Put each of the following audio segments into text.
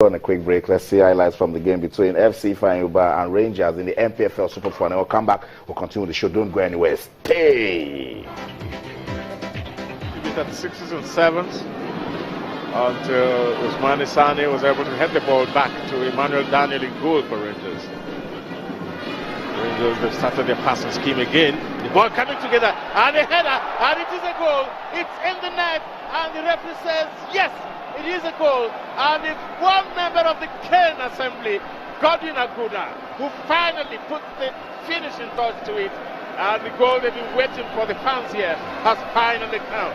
On a quick break, let's see highlights from the game between FC Ifeanyiubah and Rangers in the NPFl Super Four. And we'll come back. We'll continue the show. Don't go anywhere. Stay. He beat at the 6s and 7s until Usmani Sane was able to head the ball back to Emmanuel Daniel in goal for Rangers. Rangers, they've started their passing scheme again. The ball coming together and a header, and it is a goal. It's in the net, and the referee says yes. It is a goal, and it's one member of the Kane Assembly, Godwin Aguda, who finally put the finishing touch to it, and the goal they've been waiting for, the fans here, has finally come.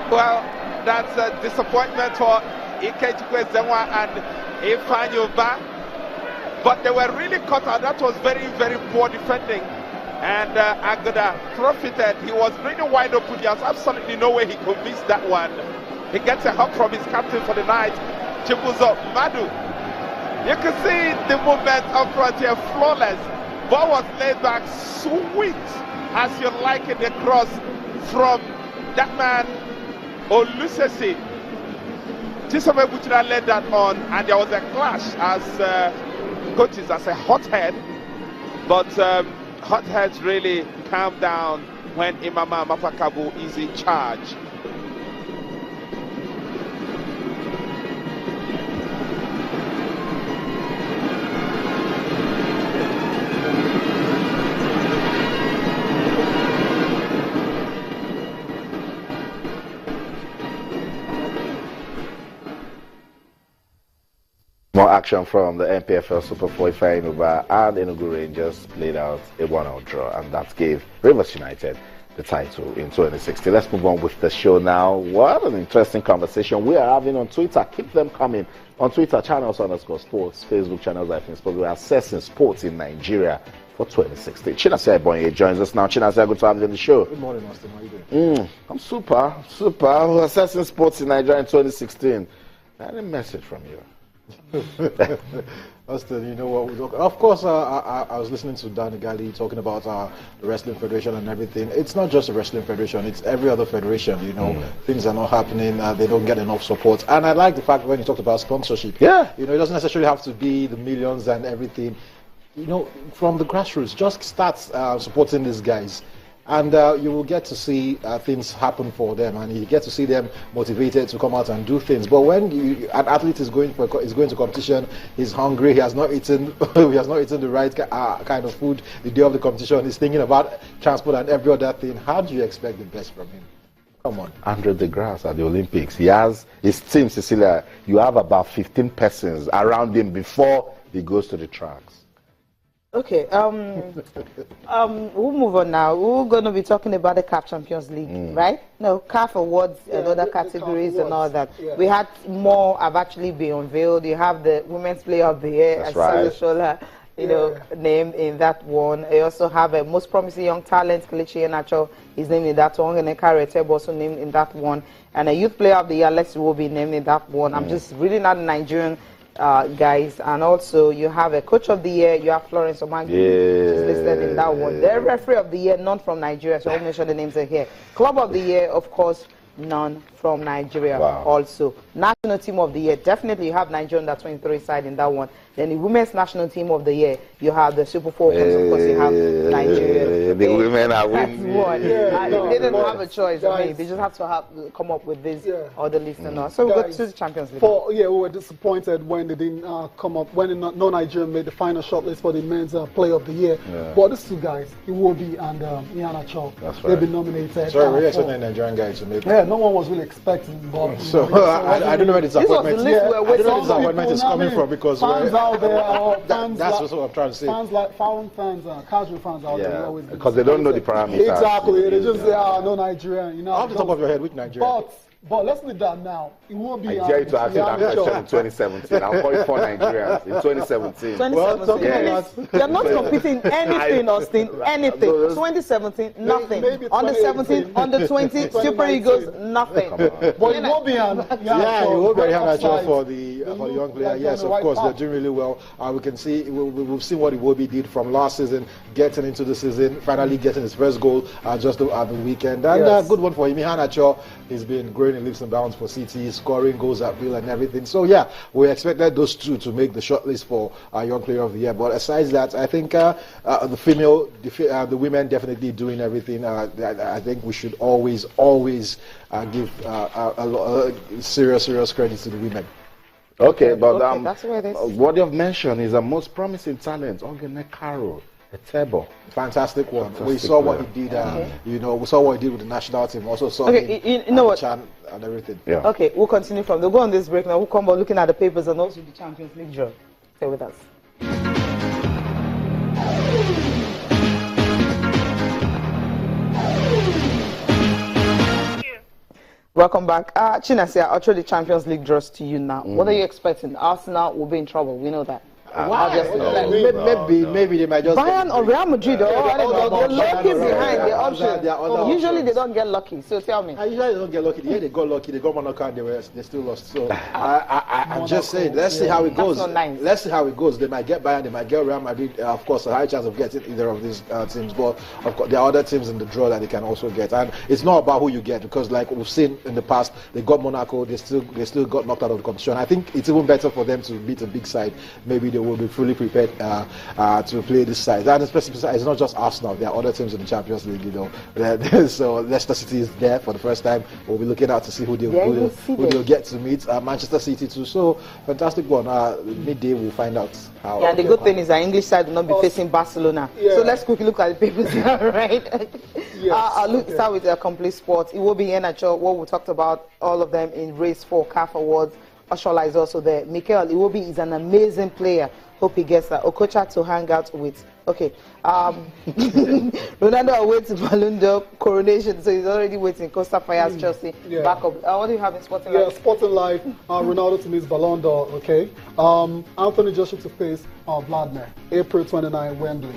Well, that's a disappointment for Ikechukwu Zenwa and Ifeanyiubah, but they were really caught out. That was very, very poor defending, and Aguda profited. He was really wide open. There's absolutely no way he could miss that one. He gets a hug from his captain for the night, Chibuzo Madu. You can see the movement up front here, flawless. Ball was laid back, sweet, as you like it, the cross from that man, Olusesi. Chisobe Buchira led that on, and there was a clash as coaches, as a hothead. But hotheads really calm down when Imama Mapakabu is in charge. More action from the NPFl Super 4. Ifeanyiubah and Enugu Rangers played out a 1-1 draw, and that gave Rivers United the title in 2016. Let's move on with the show now. What an interesting conversation we are having on Twitter. Keep them coming on Twitter, channels_sports, Facebook channels Sports. We're assessing sports in Nigeria for 2016. Chinasa Ebonye joins us now. Chinasa, good to have you on the show. Good morning, Austin. How are you doing? I'm super. We're assessing sports in Nigeria in 2016. Any message from you? Austin, you know what we're talking. Of course, I was listening to Danny Gali talking about the Wrestling Federation and everything. It's not just the Wrestling Federation, it's every other federation, you know. Things are not happening, they don't get enough support. And I like the fact when you talked about sponsorship. Yeah. You know, it doesn't necessarily have to be the millions and everything. You know, from the grassroots, just start supporting these guys. And you will get to see things happen for them, and you get to see them motivated to come out and do things. But when an athlete is going to competition, he's hungry, he has not eaten, the right kind of food the day of the competition, he's thinking about transport and every other thing. How do you expect the best from him? Come on. Andre de Grasse at the Olympics, he has his team, Cecilia. You have about 15 persons around him before he goes to the tracks. Okay, we'll move on now. We're going to be talking about the CAF Champions League, right? No, CAF Awards and other categories and all that. Yeah. We had more have actually been unveiled. You have the Women's Player of the Year, that's right. Shola, named in that one. You also have a Most Promising Young Talent, Kelechi Iheanacho, is named in that one, and Ekare Etebo also named in that one. And a Youth Player of the Year, Alex will be named in that one. I'm just really not a Nigerian guys, and also you have a Coach of the Year. You have Florence Omangi, she's listed in that one. The Referee of the Year, none from Nigeria, so I'll make sure the names are here. Club of the Year, of course, none from Nigeria. Wow. Also National Team of the Year, definitely you have Nigeria on that 23 side in that one. Then the Women's National Team of the Year, you have the Super Falcons, of course you have Nigeria. The women are winning. They didn't have a choice. They just have to come up with this or the list and all. So we go to the Champions League. We were disappointed when they didn't come up, when no Nigerian made the final shortlist for the Men's Player of the Year. But these two guys, Iwobi and Iheanacho, they've been nominated. Sorry, we're expecting Nigerian guys to make it. Yeah, no one was really expecting. But, I don't know where the disappointment is. I don't know where the disappointment is coming from, because fans out there, that's what I'm trying to say. Fans like foreign fans, casual fans out there, always because they don't know the parameters. Exactly, they just say, no Nigerian. You know, off the top of your head, which Nigerian? But let's leave that now. It will be. I dare you to ask that question in 2017. I'll call it 4 Nigerians in 2017. 2017. You're not competing anything, Austin. Anything. 2017, nothing. Maybe under 17, under 20, Super Eagles, nothing. But it will be. Yeah, it will be Iheanacho for the young player. Yes, of course, they're doing really well. We can see we've seen what Iwobi did from last season, getting into the season, finally getting his first goal just at the weekend. And good one for him. Iheanacho He's been growing in leaps and bounds for City, scoring goals at will and everything. So yeah, we expected those two to make the shortlist for our Young Player of the Year. But aside that, I think the women definitely doing everything. I think we should always give serious credit to the women. Okay, but that's what it is. What you've mentioned is a most promising talent, Ogene Karo, a Tebo. Fantastic one. We saw what he did. We saw what he did with the national team. Also saw you know what? Chan and everything. Yeah. Okay, we'll continue from. We'll go on this break now. We'll come back looking at the papers and also the Champions League draw. Stay with us. Welcome back. Chinasia, I'll show the Champions League draws to you now. What are you expecting? Arsenal will be in trouble. We know that. Maybe they might just Bayern or Real Madrid or they're lucky behind the option. Usually they don't get lucky. So tell me. Usually they don't get lucky. Yeah, they got lucky. They got Monaco and they still lost. So I'm just saying, let's see how it goes. Nice. Let's see how it goes. They might get Bayern, they might get Real Madrid. Of course, a high chance of getting either of these teams. But of course, there are other teams in the draw that they can also get. And it's not about who you get, because like we've seen in the past, they got Monaco. They still got knocked out of the competition. I think it's even better for them to beat a big side. Maybe they will be fully prepared to play this side. And especially, it's not just Arsenal. There are other teams in the Champions League, So Leicester City is there for the first time. We'll be looking out to see who they'll get to meet. Manchester City too. So fantastic one. Midday we'll find out how. Yeah, the good thing is our English side will not be facing Barcelona. Yeah. So let's quickly look at the papers here, right? Yes. I'll start with the complete sports. It will be NHL. What we talked about, all of them in race for CAF Awards. Oshola is also there. Mikel Iwobi is an amazing player. Hope he gets Okocha to hang out with. Okay. Ronaldo awaits Ballon d'Or coronation, so he's already waiting. Costa Fires Chelsea backup. What do you have in Sporting Life? Yeah, Sporting Life. Ronaldo to miss Ballon d'Or. Okay. Anthony Joshua to face Vladimir. April 29, Wembley.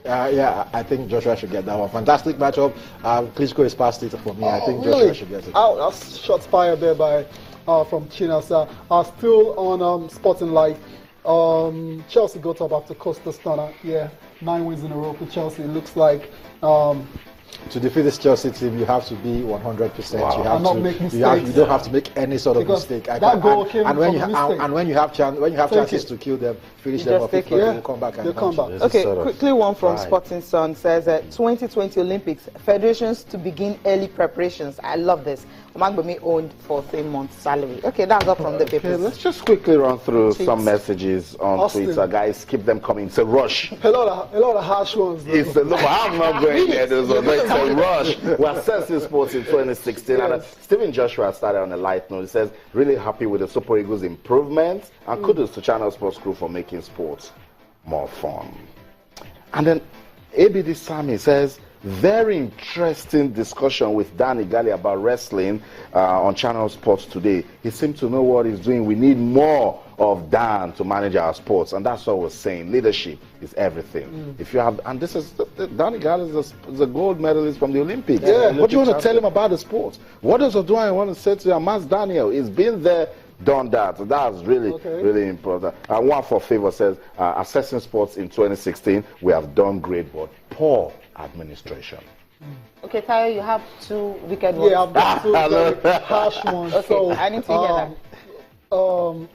I think Joshua should get that one. Fantastic matchup. Klitschko is past it for me. I think Joshua should get it. That's shots fired there by from Chinasa. Still on Sporting Life. Chelsea got up after Costa Stunner. 9 wins in a row for Chelsea. It looks like to defeat this Chelsea team, you have to be 100%. Wow. You have not to make mistakes. You don't have to make any sort of mistake. That goal came from a mistake. And when you have chances to kill them, finish them off. You'll come back and punch. Okay, quickly one from Sporting Sun says 2020 Olympics federations to begin early preparations. I love this. Omagbemi owned for 3 months' salary. Okay, that's up from the papers. Let's just quickly run through some messages on Twitter, guys. Keep them coming. It's a rush. A lot of harsh ones. I'm not going there. It's a rush. We're assessing sports in 2016, and Stephen Joshua started on a light note. He says, really happy with the Super Eagles' improvements, and kudos to Channel Sports crew for making sports more fun. And then ABD Sami says, very interesting discussion with Danny Gali about wrestling on Channel Sports today. He seems to know what he's doing. We need more of Dan to manage our sports, and that's what we're saying. Leadership is everything. If you have, and this is Danny Gali is a gold medalist from the Olympics. What do you want to tell him about the sports? What does Oduai want to say to Amas Daniel? He's been there, done that. That's really important. And one for favor says, assessing sports in 2016, we have done great, but poor administration. Okay, Tayo, you have 2 wicked ones. Yeah, I've got 2 very harsh ones. Okay, so, I need to hear that.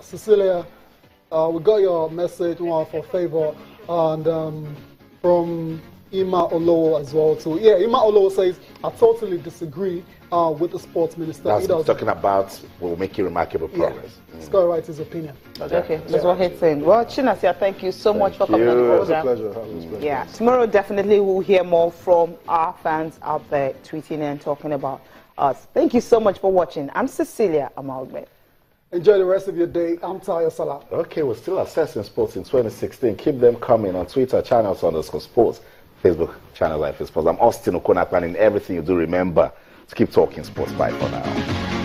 Cecilia, we got your message, one for favor, and from Ima Olowo as well too. Yeah, Ima Olowo says, I totally disagree with the sports minister. That's what talking about will make you remarkable progress. He's got to write his opinion. Okay, that's what he's saying. Well, Chinasia, thank you so much for coming on the program. It was a pleasure. Yeah, tomorrow definitely we'll hear more from our fans out there tweeting and talking about us. Thank you so much for watching. I'm Cecilia Amalgbe. Enjoy the rest of your day. I'm Tayo Salah. Okay, we're still assessing sports in 2016. Keep them coming on Twitter, channels_sports, Facebook, Channel Life Sports. I'm Austin Okonakwan. In everything you do, remember to keep talking sports. Bye for now.